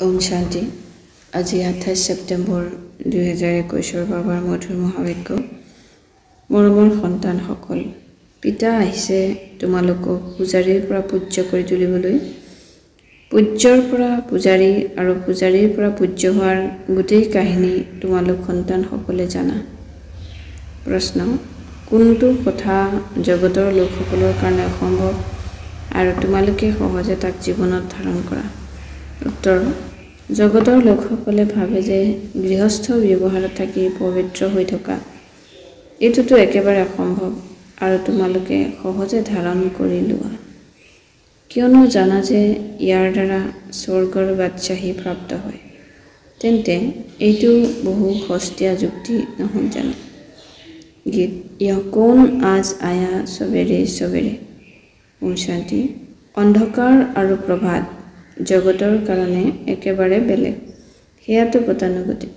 ওম শান্তি। আজি 28 ছেপ্টেম্বৰ 2021 বাবাৰ মধুৰ মহাবাক্য। মৰমৰ সন্তানসকল, পিতা আহিছে তোমালোকক পূজাৰীৰ পৰা পূজ্য কৰি তুলিবলৈ। পূজ্যৰ পৰা পূজাৰী আৰু পূজাৰীৰ পৰা পূজ্য হোৱাৰ গোটেই কাহিনী তোমালোক সন্তানসকলে জানা। প্ৰশ্ন: কোনটো কথা জগতৰ লোকসকলৰ কাৰণে অসম্ভৱ আৰু তোমালোকে সহজে তাক জীৱনত ধাৰণ কৰা? উত্তৰ: জগতৰ লোকসকলে ভাবে যে গৃহস্থ ব্যৱহাৰত থাকি পবিত্ৰ হৈ থকা এইটোতো একেবাৰে অসম্ভৱ আৰু তোমালোকে সহজে ধাৰণ কৰি লোৱা, কিয়নো জানা যে ইয়াৰ দ্বাৰা স্বৰ্গৰ বাদশ্বাহী প্ৰাপ্ত হয়। তেন্তে এইটো বহু সস্তীয়া যুক্তি নহয় জানো? গীত: ইহ কৌন আজ আয়া সবেৰে সবেৰে। ওম শান্তি। অন্ধকাৰ আৰু প্ৰভাত জগতৰ কাৰণে একেবাৰে বেলেগ, সেয়াটো গতানুগতিক।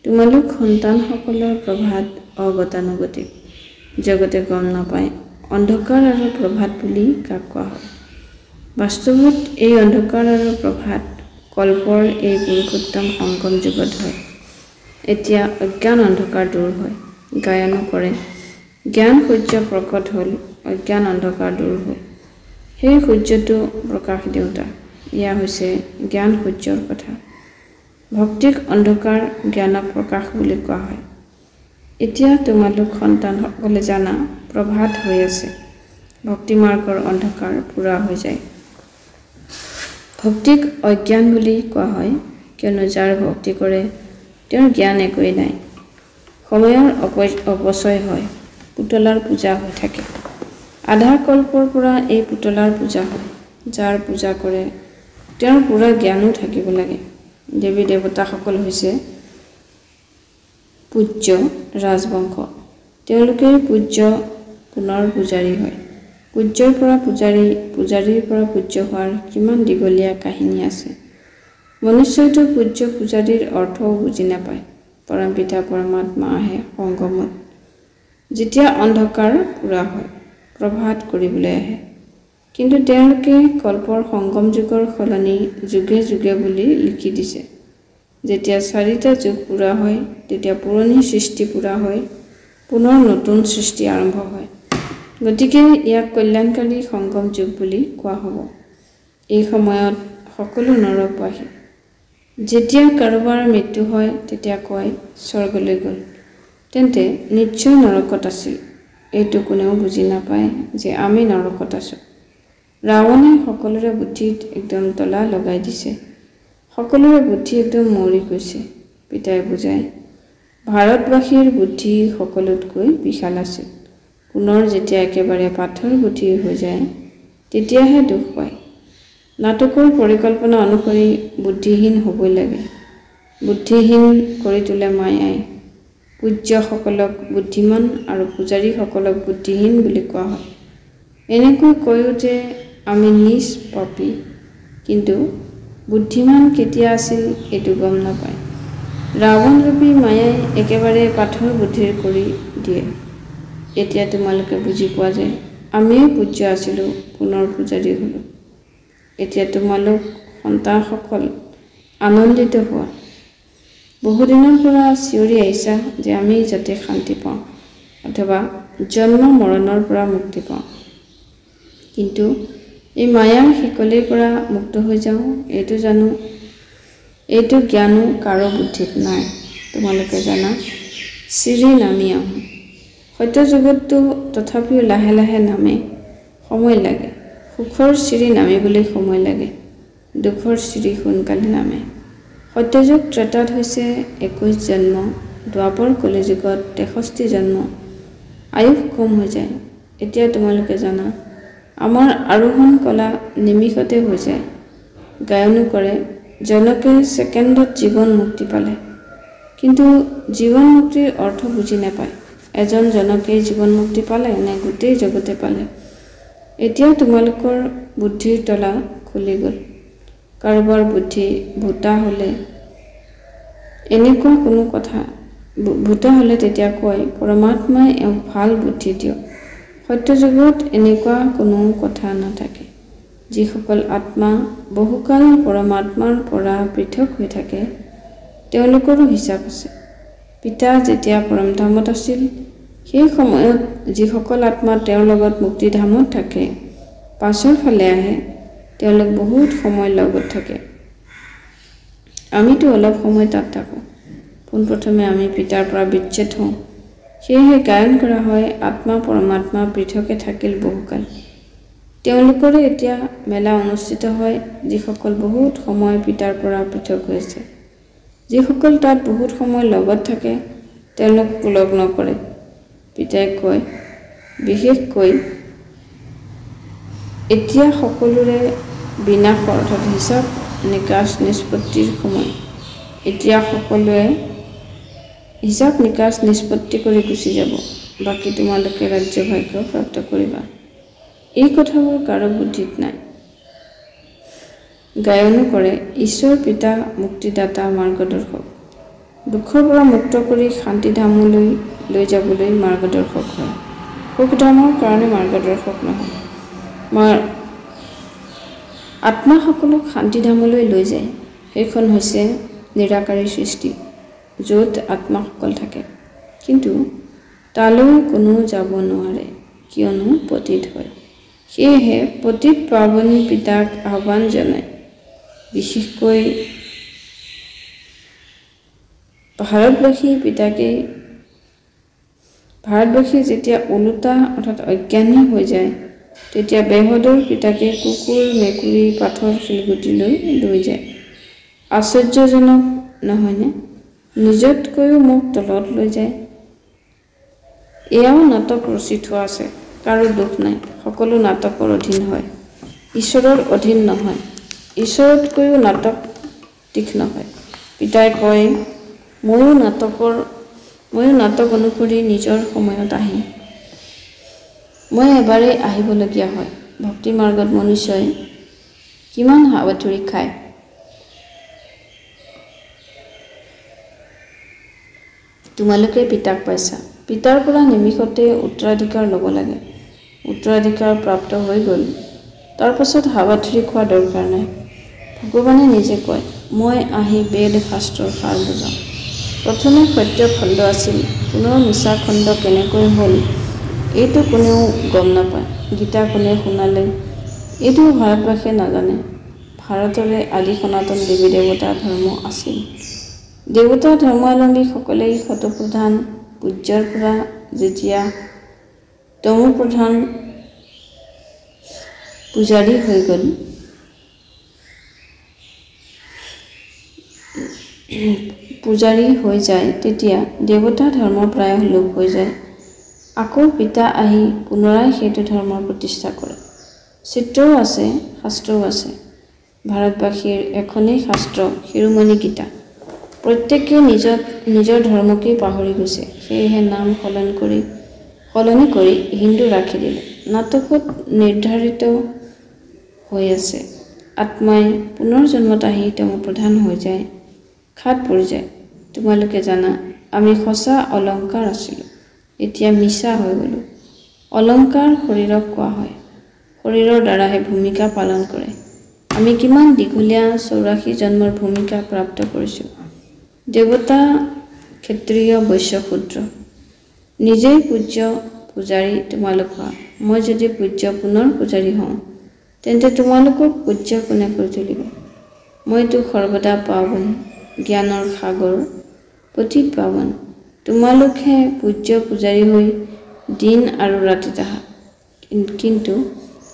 তোমালোক সন্তানসকলৰ প্ৰভাত অগতানুগতিক। জগতে গম নাপায় অন্ধকাৰ আৰু প্ৰভাত বুলি কাক কোৱা হয়। বাস্তৱত এই অন্ধকাৰ আৰু প্ৰভাত কল্পৰ এই পুৰুষোত্তম সংগম যুগত হয়। এতিয়া অজ্ঞান অন্ধকাৰ দূৰ হয়, গায়নো কৰে। জ্ঞান সূৰ্য প্ৰকট হ'ল, অজ্ঞান অন্ধকাৰ দূৰ হ'ল। সেই সূৰ্যটো প্ৰকাশ দিওঁতা, এয়া হৈছে জ্ঞান সূৰ্যৰ কথা। ভক্তিক অন্ধকাৰ, জ্ঞানক প্ৰকাশ বুলি কোৱা হয়। এতিয়া তোমালোক সন্তানসকলে জানা প্ৰভাত হৈ আছে, ভক্তিমাৰ্গৰ অন্ধকাৰ পূৰা হৈ যায়। ভক্তিক অজ্ঞান বুলি কোৱা হয়, কিয়নো যাৰ ভক্তি কৰে তেওঁৰ জ্ঞান একোৱেই নাই। সময়ৰ অপচয় হয়, পুতলাৰ পূজা হৈ থাকে। আধা কল্পৰ পৰা এই পুতলাৰ পূজা হয়। যাৰ পূজা কৰে তেওঁৰ পূৰা জ্ঞানো থাকিব লাগে। দেৱী দেৱতাসকল হৈছে পূজ্য ৰাজবংশ, তেওঁলোকেই পূজ্য পুনৰ পূজাৰী হয়। পূজ্যৰ পৰা পূজাৰী, পূজাৰীৰ পৰা পূজ্য হোৱাৰ কিমান দীঘলীয়া কাহিনী আছে। মনুষ্যইতো পূজ্য পূজাৰীৰ অৰ্থও বুজি নাপায়। পৰমপিতা পৰমাত্মা আহে সংগমত, যেতিয়া অন্ধকাৰ পূৰা হয়, প্ৰভাত কৰিবলৈ আহে। কিন্তু তেওঁলোকে কল্পৰ সংগম যুগৰ সলনি যুগে যুগে বুলি লিখি দিছে। যেতিয়া 4টা যুগ পূৰা হয়, তেতিয়া পুৰণি সৃষ্টি পূৰা হয়, পুনৰ নতুন সৃষ্টি আৰম্ভ হয়। গতিকে ইয়াক কল্যাণকাৰী সংগম যুগ বুলি কোৱা হ'ব। এই সময়ত সকলো নৰকবাসী। যেতিয়া কাৰোবাৰ মৃত্যু হয় তেতিয়া কয় স্বৰ্গলৈ গ'ল, তেন্তে নিশ্চয় নৰকত আছিল। এইটো কোনেও বুজি নাপায় যে আমি নৰকত আছোঁ। ৰাৱণে সকলোৰে বুদ্ধিত একদম তলা লগাই দিছে, সকলোৰে বুদ্ধি একদম মৰি গৈছে। পিতাই বুজায়, ভাৰতবাসীৰ বুদ্ধি সকলোতকৈ বিশাল আছিল। পুনৰ যেতিয়া একেবাৰে পাথৰ বুদ্ধি হৈ যায় তেতিয়াহে দুখ পায়। নাটকৰ পৰিকল্পনা অনুসৰি বুদ্ধিহীন হ'বই লাগে। বুদ্ধিহীন কৰি তোলে মায়াই। পূজ্যসকলক বুদ্ধিমান আৰু পূজাৰীসকলক বুদ্ধিহীন বুলি কোৱা হয়। এনেকৈ কয়ো যে আমি নিজ পাপী, কিন্তু বুদ্ধিমান কেতিয়া আছিল এইটো গম নাপায়। ৰাৱণৰূপী মায়াই একেবাৰে পাথৰ বুদ্ধিৰ কৰি দিয়ে। এতিয়া তোমালোকে বুজি পোৱা যে আমিও পূজ্য আছিলোঁ, পুনৰ পূজাৰী হ'লোঁ। এতিয়া তোমালোক সন্তানসকল আনন্দিত হোৱা। বহুদিনৰ পৰা চিঞৰি আহিছা যে আমি যাতে শান্তি পাওঁ অথবা জন্ম মৰণৰ পৰা মুক্তি পাওঁ, কিন্তু এই মায়াৰ শিকলিৰ পৰা মুক্ত হৈ যাওঁ, এইটো জানো, এইটো জ্ঞানো কাৰো বুদ্ধিত নাই। তোমালোকে জানা চিৰি নামি আহোঁ। সত্য যুগততো তথাপিও লাহে লাহে নামে, সময় লাগে। সুখৰ চিৰি নামিবলৈ সময় লাগে, দুখৰ চিৰি সোনকালে নামে। সত্যযুগ ত্ৰেতাত হৈছে 21 জন্ম, দ্বাপৰ কলিযুগত 63 জন্ম, আয়ুস কম হৈ যায়। এতিয়া তোমালোকে জানা আমাৰ আৰোহণ কলা নিমিষতে হৈ যায়। গায়নো কৰে, জনকে ছেকেণ্ডত জীৱন মুক্তি পালে, কিন্তু জীৱন মুক্তিৰ অৰ্থ বুজি নাপায়। এজন জনকেই জীৱন মুক্তি পালে নে গোটেই জগতে পালে? এতিয়া তোমালোকৰ বুদ্ধিৰ তলা খুলি গ'ল। কাৰোবাৰ বুদ্ধি ভোটা হ'লে এনেকুৱা কোনো কথা, ভোটা হ'লে তেতিয়া কয় পৰমাত্মাই এওঁক ভাল বুদ্ধি দিয়ক। সত্য যুগত এনেকুৱা কোনো কথা নাথাকে। যিসকল আত্মা বহুকাল পৰমাত্মাৰ পৰা পৃথক হৈ থাকে তেওঁলোকৰো হিচাপ আছে। পিতা যেতিয়া পৰমধামত আছিল সেই সময়ত যিসকল আত্মা তেওঁৰ লগত মুক্তিধামত থাকে পাছৰ ফালে আহে তেওঁলোক বহুত সময় লগত থাকে। আমিতো অলপ সময় তাত থাকোঁ। পোনপ্ৰথমে আমি পিতাৰ পৰা বিচ্ছেদ হওঁ। সেয়েহে গায়ন কৰা হয় আত্মা পৰমাত্মা পৃথকে থাকিল বহুকাল। তেওঁলোকৰে এতিয়া মেলা অনুষ্ঠিত হয় যিসকল বহুত সময় পিতাৰ পৰা পৃথক হৈছে। যিসকল তাত বহুত সময় লগত থাকে তেওঁলোকক লগ নকৰে। পিতাই কয় বিশেষকৈ এতিয়া সকলোৰে বিনাশৰ অৰ্থাৎ হিচাপ নিকাচ নিষ্পত্তিৰ সময়। এতিয়া সকলোৱে হিচাপ নিকাচ নিষ্পত্তি কৰি গুচি যাব। বাকী তোমালোকে ৰাজ্য ভাগ্য প্ৰাপ্ত কৰিবা। এই কথাবোৰ কাৰো বুদ্ধিত নাই। গায়নো কৰে ঈশ্বৰ পিতা মুক্তিদাতা মাৰ্গদৰ্শক। দুখৰ পৰা মুক্ত কৰি শান্তিধামলৈ লৈ যাবলৈ মাৰ্গদৰ্শক হয়। সুখধামৰ কাৰণে মাৰ্গদৰ্শক নহয়। আত্মাসকলক শান্তিধামলৈ লৈ যায়। সেইখন হৈছে নিৰাকাৰী সৃষ্টি য'ত আত্মাসকল থাকে। কিন্তু তালৈ কোনো যাব নোৱাৰে কিয়নো পতিত হয়। সেয়েহে পতিত পাৱনী পিতাক আহ্বান জনায়। বিশেষকৈ ভাৰতবাসী যেতিয়া ওলোটা অৰ্থাৎ অজ্ঞানী হৈ যায় তেতিয়া বেহদৰ পিতাকে কুকুৰ মেকুৰী পাথৰ শিলগুটিলৈ লৈ যায়। আশ্চৰ্যজনক নহয়নে? নিজতকৈও মোক তলত লৈ যায়। এয়াও নাটক ৰচি থোৱা আছে। কাৰো দোষ নাই। সকলো নাটকৰ অধীন হয়। ঈশ্বৰৰ অধীন নহয়। ঈশ্বৰতকৈও নাটক তীক্ষ্ণ হয়। পিতাই কয় ময়ো নাটক অনুসৰি নিজৰ সময়ত আহিম। মই এবাৰেই আহিবলগীয়া হয়। ভক্তি মাৰ্গত মনুষ্যই কিমান হাবাথুৰি খায়। তোমালোকে পিতাক পাইছা। পিতাৰ পৰা নিমিষতে উত্তৰাধিকাৰ ল'ব লাগে। উত্তৰাধিকাৰ প্ৰাপ্ত হৈ গ'ল তাৰ পাছত হাবাথুৰি খোৱা দৰকাৰ নাই। ভগৱানে নিজে কয় মই আহি বেদ শাস্ত্ৰৰ সাৰ বুজাওঁ। প্ৰথমে সত্য খণ্ড আছিল, পুনৰ মিছা খণ্ড কেনেকৈ হ'ল এইটো কোনেও গম নাপায়। গীতা কোনে শুনালে এইটো ভাৰতবাসীয়ে নাজানে। ভাৰতৰে আদি সনাতন দেৱী দেৱতা ধৰ্ম আছিল। দেৱতা ধৰ্মাৱলম্বীসকলেই শতপ্ৰধান পূজ্যৰ পৰা যেতিয়া তমোপ্ৰধান পূজাৰী হৈ গ'ল পূজাৰী হৈ যায় তেতিয়া দেৱতা ধৰ্ম প্ৰায় লোপ হৈ যায়। আকৌ পিতা আহি পুনৰাই সেইটো ধৰ্মৰ প্ৰতিষ্ঠা কৰে। চিত্ৰও আছে শাস্ত্ৰও আছে। ভাৰতবাসীৰ এখনেই শাস্ত্ৰ শিৰোমণি গীতা। প্ৰত্যেকে নিজৰ ধৰ্মকেই পাহৰি গৈছে। সেয়েহে নাম সলনি কৰি হিন্দু ৰাখি দিলে। নাটকত নিৰ্ধাৰিত হৈ আছে আত্মাই পুনৰ জন্মত আহি তমোপ্ৰধান হৈ যায়, খাট পৰি যায়। তোমালোকে জানা আমি সঁচা অলংকাৰ আছিলোঁ, এতিয়া মিছা হৈ গ'লোঁ। অলংকাৰ শৰীৰক কোৱা হয়। শৰীৰৰ দ্বাৰাহে ভূমিকা পালন কৰে। আমি কিমান দীঘলীয়া 84 জন্মৰ ভূমিকা প্ৰাপ্ত কৰিছোঁ। দেৱতা ক্ষত্ৰিয় বৈশ্য শূদ্ৰ। নিজেই পূজ্য পূজাৰী তোমালোক হোৱা। মই যদি পূজ্য পুনৰ পূজাৰী হওঁ তেন্তে তোমালোকক পূজ্য কোনে কৰি তুলিব? মইতো সৰ্বদা পাৱন, জ্ঞানৰ সাগৰ, পতিত পাৱন। তোমালোকহে পূজ্য পূজাৰী হৈ দিন আৰু ৰাতি তাহা। কিন্তু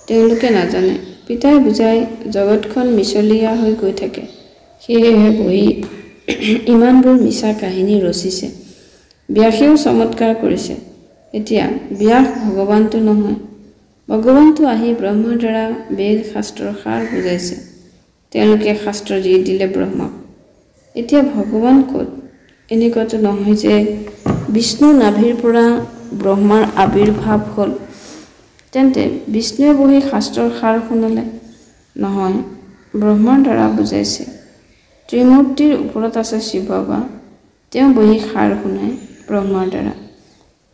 তেওঁলোকে নাজানে। পিতাই বুজাই জগতখন মিছলীয়া হৈ গৈ থাকে। সেয়েহে বহি ইমানবোৰ মিছা কাহিনী ৰচিছে। ব্যাসেও চমৎকাৰ কৰিছে। এতিয়া ব্যাস ভগৱানটো নহয়। ভগৱানটো আহি ব্ৰহ্মাৰ দ্বাৰা বেদ শাস্ত্ৰৰ সাৰ বুজাইছে। তেওঁলোকে শাস্ত্ৰ দি দিলে ব্ৰহ্মাক। এতিয়া ভগৱান ক'ত? এনেকুৱাটো নহয় যে বিষ্ণু নাভিৰ পৰা ব্ৰহ্মাৰ আবিৰ্ভাৱ হ'ল। তেন্তে বিষ্ণুৱে বহি শাস্ত্ৰৰ সাৰ শুনালে? নহয়, ব্ৰহ্মাৰ দ্বাৰা বুজাইছে। ত্ৰিমূৰ্তিৰ ওপৰত আছে শিৱ বাবা। তেওঁ বহি সাৰ শুনায় ব্ৰহ্মাৰ দ্বাৰা।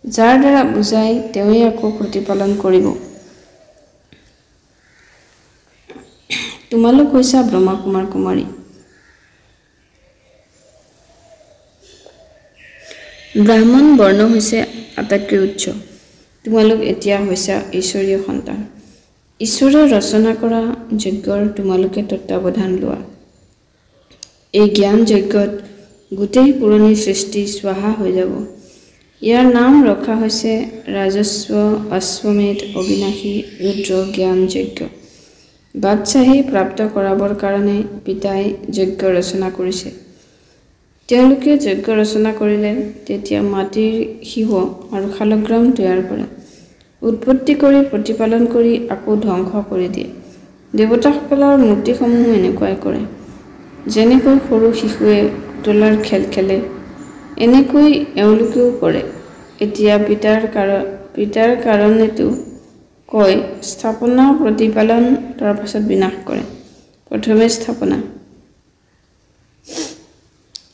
যাৰ দ্বাৰা বুজাই তেওঁই আকৌ প্ৰতিপালন কৰিব। তোমালোক হৈছা ব্ৰহ্মা কুমাৰ কুমাৰী। ব্ৰাহ্মণ বৰ্ণ হৈছে আটাইতকৈ উচ্চ। তোমালোক এতিয়া হৈছা ঈশ্বৰীয় সন্তান। ঈশ্বৰে ৰচনা কৰা যজ্ঞৰ তোমালোকে তত্বাৱধান লোৱা। এই জ্ঞান যজ্ঞত গোটেই পুৰণি সৃষ্টি স্বাহা হৈ যাব। ইয়াৰ নাম ৰখা হৈছে ৰাজস্ব অশ্বমেধ অবিনাশী ৰুদ্ৰ জ্ঞান যজ্ঞ। বাদশ্বাহী প্ৰাপ্ত কৰাবৰ কাৰণে পিতাই যজ্ঞ ৰচনা কৰিছে। তেওঁলোকে যজ্ঞ ৰচনা কৰিলে তেতিয়া মাটিৰ শিৱ আৰু শালগ্ৰাম তৈয়াৰ কৰে। উৎপত্তি কৰি প্ৰতিপালন কৰি আকৌ ধ্বংস কৰি দিয়ে। দেৱতাসকলৰ মূৰ্তিসমূহো এনেকুৱাই কৰে। যেনেকৈ সৰু শিশুৱে পুতলাৰ খেল খেলে এনেকৈ এওঁলোকেও কৰে। এতিয়া পিতাৰ কাৰণেতো কয় স্থাপনা প্ৰতিপালন তাৰ পাছত বিনাশ কৰে। প্ৰথমে স্থাপনা।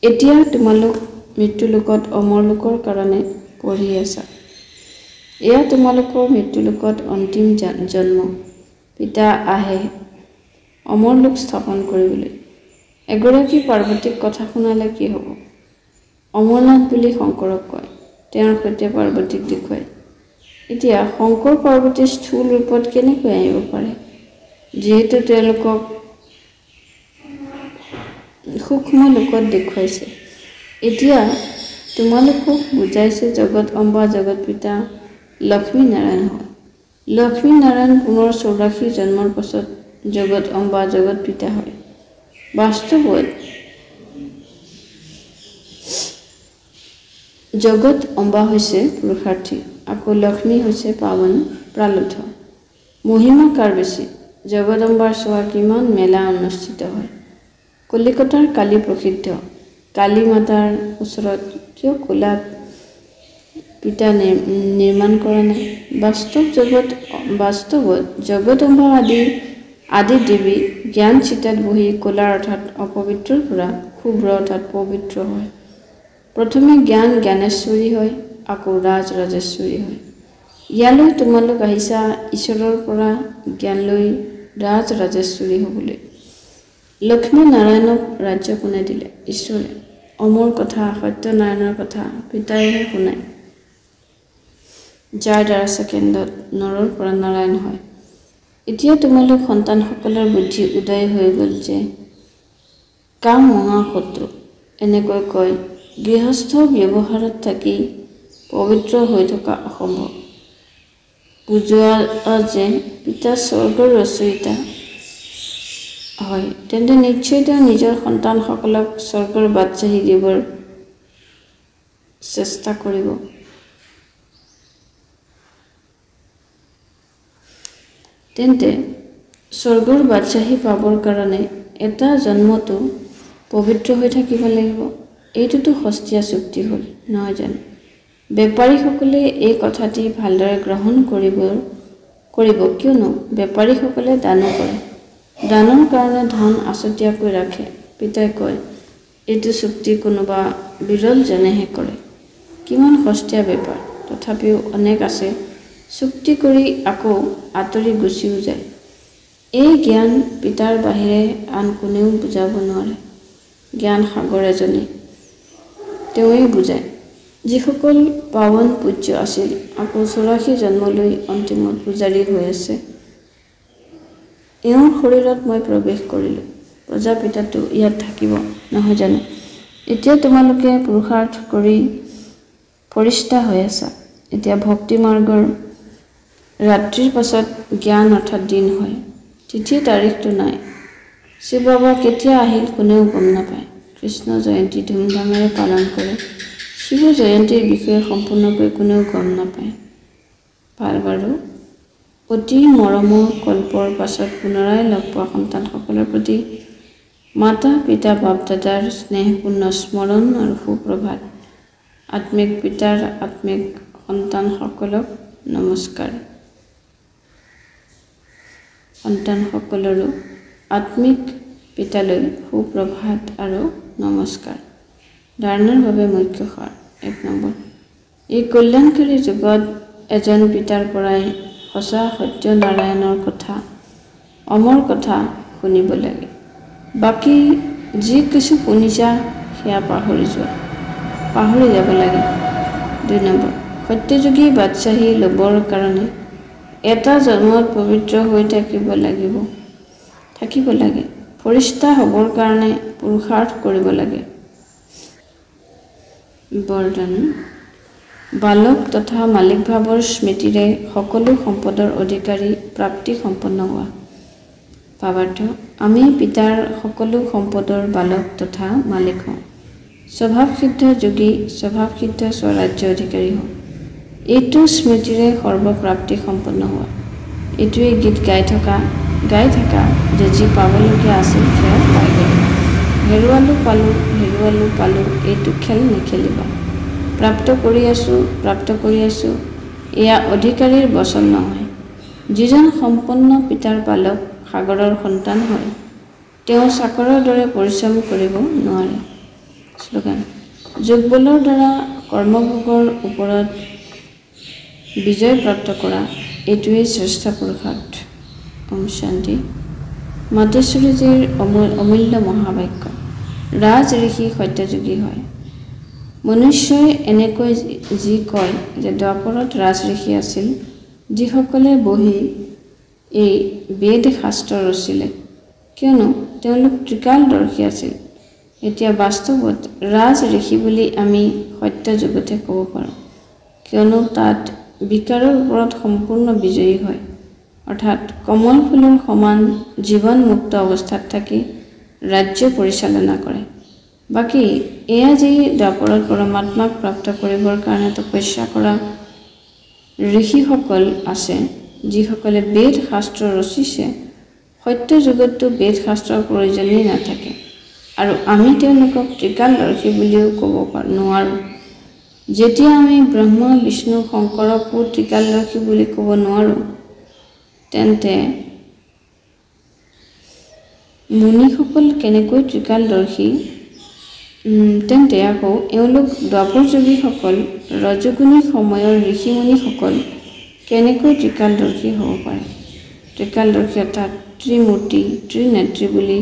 এতিয়া তোমালোক মৃত্যুলোকত অমৰলোকৰ কাৰণে পঢ়ি আছা। এয়া তোমালোকৰ মৃত্যুলোকত অন্তিম জন্ম। পিতা আহে অমৰলোক স্থাপন কৰিবলৈ। এগৰাকী পাৰ্বতীক কথা শুনালে কি হ'ব? অমৰনাথ বুলি শংকৰক কয়। তেওঁৰ সৈতে পাৰ্বতীক দেখুৱায়। এতিয়া শংকৰ পাৰ্বতী স্থূল ৰূপত কেনেকৈ আহিব পাৰে? যিহেতু তেওঁলোকক সূক্ষ্ম লোকত দেখুৱাইছে। এতিয়া তোমালোকক বুজাইছে জগত অম্বা জগত পিতা লক্ষ্মী নাৰায়ণ হয়। লক্ষ্মী নাৰায়ণ পুনৰ 84 জন্মৰ পাছত জগত অম্বা জগত পিতা হয়। বাস্তৱত জগত অম্বা হৈছে পুৰুষাৰ্থী, আকৌ লক্ষ্মী হৈছে পাৱন প্ৰালুধ। মহিমা কাৰ বেছি? জগদম্বাৰ চোৱা কিমান মেলা অনুষ্ঠিত হয়। কলিকতাৰ কালী প্ৰসিদ্ধ। কালী মাতাৰ ওচৰত কিয় কোলাত পিতা নিৰ্মাণ কৰা নাই? বাস্তৱত জগদম্বা আদি দেৱী জ্ঞান চিতাত বহি কোলাৰ অৰ্থাৎ অপবিত্ৰৰ পৰা শুভ্ৰ অৰ্থাৎ পবিত্ৰ হয়। প্ৰথমে জ্ঞানেশ্বৰী হয়, আকৌ ৰাজেশ্বৰী হয়। ইয়ালৈ তোমালোক আহিছা ঈশ্বৰৰ পৰা জ্ঞান লৈ ৰাজেশ্বৰী হ'বলৈ। লক্ষ্মী নাৰায়ণক ৰাজ্য কোনে দিলে? ঈশ্বৰে। অমৰ কথা সত্যনাৰায়ণৰ কথা পিতাইহে শুনায়, যাৰ দ্বাৰা ছেকেণ্ডত নৰৰ পৰা নাৰায়ণ হয়। এতিয়া তোমালোক সন্তানসকলৰ বুদ্ধি উদয় হৈ গ'ল যে কাম মহা শত্ৰু। এনেকৈ কয় গৃহস্থ ব্যৱহাৰত থাকি পবিত্ৰ হৈ থকা অসম্ভৱ। বুজোৱা যে পিতা স্বৰ্গৰ ৰচয়িতা হয়, তেন্তে নিশ্চয় তেওঁ নিজৰ সন্তানসকলক স্বৰ্গৰ বাদশ্বাহী দিবৰ চেষ্টা কৰিব। তেন্তে স্বৰ্গৰ বাদশ্বাহী পাবৰ কাৰণে এটা জন্মতো পবিত্ৰ হৈ থাকিব লাগিব। এইটোতো সস্তীয়া চুক্তি হ'ল, নহয় জানো? বেপাৰীসকলে এই কথাটি ভালদৰে গ্ৰহণ কৰিব, কিয়নো বেপাৰীসকলে দানো কৰে। দানৰ কাৰণে ধন আছতীয়াকৈ ৰাখে। পিতাই কয় এইটো চুক্তি কোনোবা বিৰলজনেহে কৰে। কিমান সস্তীয়া বেপাৰ। তথাপিও অনেক আছে চুক্তি কৰি আকৌ আঁতৰি গুচিও যায়। এই জ্ঞান পিতাৰ বাহিৰে আন কোনেও বুজাব নোৱাৰে। জ্ঞান সাগৰ এজনেই, তেওঁৱেই বুজায়। যিসকল পাৱন পূজ্য আছিল আকৌ 84 জন্মলৈ অন্তিমত পূজাৰী হৈ আছে, এওঁৰ শৰীৰত মই প্ৰৱেশ কৰিলোঁ। প্ৰজাপিতাটো ইয়াত থাকিব, নহয় জানো? এতিয়া তোমালোকে পুৰুষাৰ্থ কৰি ফৰিষ্টা হৈ আছা। এতিয়া ভক্তি মাৰ্গৰ ৰাত্ৰিৰ পাছত জ্ঞান অৰ্থাৎ দিন হয়। তিথি তাৰিখটো নাই। শিৱ বাবা কেতিয়া আহিল কোনেও গম নাপায়। কৃষ্ণ জয়ন্তী ধুমধামেৰে পালন কৰে। শিৱ জয়ন্তীৰ বিষয়ে সম্পূৰ্ণকৈ কোনেও গম নাপায়। ভাল বাৰু, অতি মৰমৰ কল্পৰ পাছত পুনৰাই লগ পোৱা সন্তানসকলৰ প্ৰতি মাতা পিতা বাপ দাদাৰ স্নেহপূৰ্ণ স্মৰণ আৰু সুপ্ৰভাত। আত্মিক পিতাৰ আত্মিক সন্তানসকলক নমস্কাৰ। সন্তানসকলৰো আত্মিক পিতালৈ সুপ্ৰভাত আৰু নমস্কাৰ। ধাৰণাৰ বাবে মুখ্য সাৰ। 1 নম্বৰ, এই কল্যাণকাৰী যুগত এজন পিতাৰ পৰাই সঁচা সত্য নাৰায়ণৰ কথা, অমৰ কথা শুনিব লাগে। বাকী যি কিছু শুনিছা সেয়া পাহৰি যাব লাগে। 2 নম্বৰ, সত্যযুগী বাদশ্বাহী ল'বৰ কাৰণে এটা জন্মত পবিত্ৰ হৈ থাকিব লাগে। ফৰিষ্টা হ'বৰ কাৰণে পুৰুষাৰ্থ কৰিব লাগে। বৰদান, বালক তথা মালিকভাৱৰ স্মৃতিৰে সকলো সম্পদৰ অধিকাৰী প্ৰাপ্তি সম্পন্ন হোৱা। ভাৱাৰ্থ, আমি পিতাৰ সকলো সম্পদৰ বালক তথা মালিক হওঁ। স্বভাৱসিদ্ধ যোগী, স্বভাৱসিদ্ধ স্বৰাজ্য অধিকাৰী হওঁ। এইটো স্মৃতিৰে সৰ্বপ্ৰাপ্তি সম্পন্ন হোৱা। এইটোৱে গীত গাই থকা যে যি পাবলগীয়া আছিল সেয়া পাই গ'লো। হেৰুৱালো পালোঁ, এইটো খেল নেখেলিবা। প্ৰাপ্ত কৰি আছোঁ, এয়া অধিকাৰীৰ বচন নহয়। যিজন সম্পন্ন পিতাৰ বালক সাগৰৰ সন্তান হয়, তেওঁ চাকৰৰ দৰে পৰিশ্ৰম কৰিব নোৱাৰে। শ্লোগান, যোগবলৰ দ্বাৰা কৰ্মভোগৰ ওপৰত বিজয় প্ৰাপ্ত কৰা, এইটোৱেই শ্ৰেষ্ঠ পুৰুষাৰ্থ। ওম শান্তি। মাতেশ্বৰীজীৰ অমূল্য মহাবাক্য। ৰাজ ঋষি সত্যযোগী হয়। মনুষ্যই এনেকৈ যি কয় যে দ্বাপৰত ৰাজ ঋষি আছিল, যিসকলে বহি এই বেদ শাস্ত্ৰ ৰচিলে, কিয়নো তেওঁলোক ত্ৰিকালদৰ্শী আছিল। এতিয়া বাস্তৱত ৰাজ ঋষি বুলি আমি সত্য যুগতহে ক'ব পাৰোঁ, কিয়নো তাত বিকাৰৰ ওপৰত সম্পূৰ্ণ বিজয়ী হয়, অৰ্থাৎ কমল ফুলৰ সমান জীৱন মুক্ত অৱস্থাত থাকি ৰাজ্য পৰিচালনা কৰে। বাকী এয়া যি দ্বাপৰত পৰমাত্মাক প্ৰাপ্ত কৰিবৰ কাৰণে তপস্যা কৰা ঋষিসকল আছে, যিসকলে বেদ শাস্ত্ৰ ৰচিছে, সত্য যুগততো বেদ শাস্ত্ৰৰ প্ৰয়োজনেই নাথাকে, আৰু আমি তেওঁলোকক ত্ৰিকালদৰ্শী বুলিও ক'ব নোৱাৰোঁ। যেতিয়া আমি ব্ৰহ্মা বিষ্ণু শংকৰকো ত্ৰিকালদৰ্শী বুলি ক'ব নোৱাৰোঁ, তেন্তে মুনিসকল কেনেকৈ ত্ৰিকালদৰ্শী? তেন্তে আকৌ এওঁলোক দ্বাপৰযোগীসকল, ৰজগুণী সময়ৰ ঋষিমুনিসকল কেনেকৈ ত্ৰিকালদৰ্শী হ'ব পাৰে? ত্ৰিকালদৰ্শী অৰ্থাৎ ত্ৰিমূৰ্তি, ত্ৰিনেত্ৰী বুলি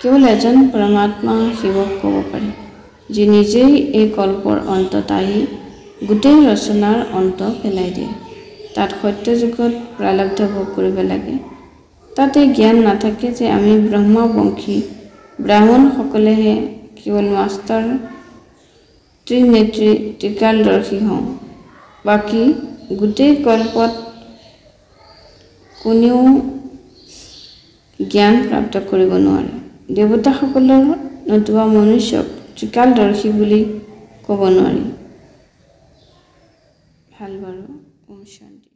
কেৱল এজন পৰমাত্মা শিৱক ক'ব পাৰি, যি নিজেই এই কল্পৰ অন্তত আহি গোটেই ৰচনাৰ অন্ত পেলাই দিয়ে। তাত সত্য যুগত প্ৰাৰব্ধ ভোগ কৰিব লাগে। তাত এই জ্ঞান নাথাকে যে আমি ব্ৰহ্মবংশী ব্ৰাহ্মণসকলেহে কেৱল মাষ্টাৰ ত্ৰিনেত্ৰী ত্ৰিকালদৰ্শী হওঁ। বাকী গোটেই কল্পত কোনেও জ্ঞান প্ৰাপ্ত কৰিব নোৱাৰে। দেৱতাসকলৰ নতুবা মনুষ্যক ত্ৰিকালদৰ্শী বুলি ক'ব নোৱাৰি। ভাল বাৰু। ওম শান্তি।